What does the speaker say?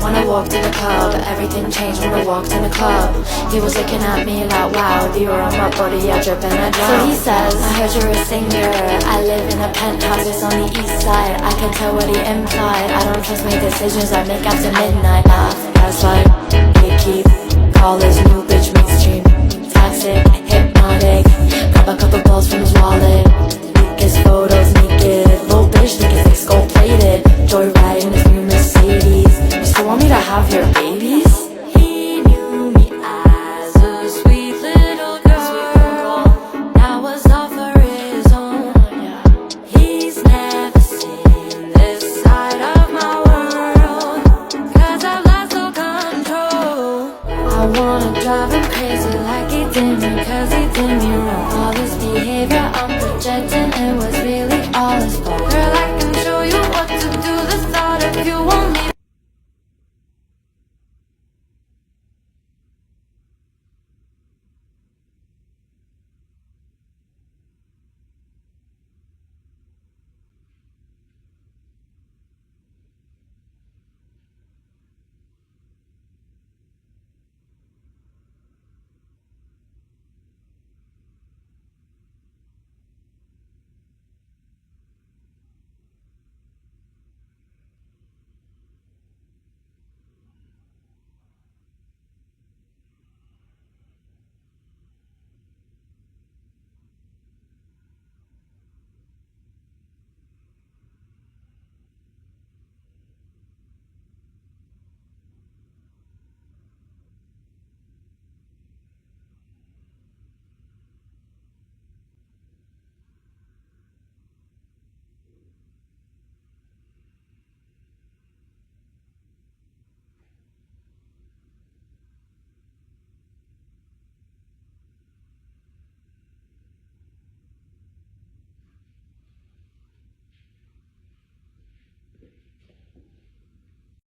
When I walked in the club, everything changed when I walked in the club. He was looking at me like, wow, the aura on my body, I drip and I drown. So he says, I heard you're a singer, I live in a penthouse, it's on the east side. I can tell what he implied, I don't trust my decisions I make after midnight. Laugh, gaslight, gatekeep, call this new bitch mainstream. Toxic, hypnotic, grab a couple balls from his wallet. His photos naked, little bitch think it's like gold plated. Joyride in his new Mercedes. You still want me to have your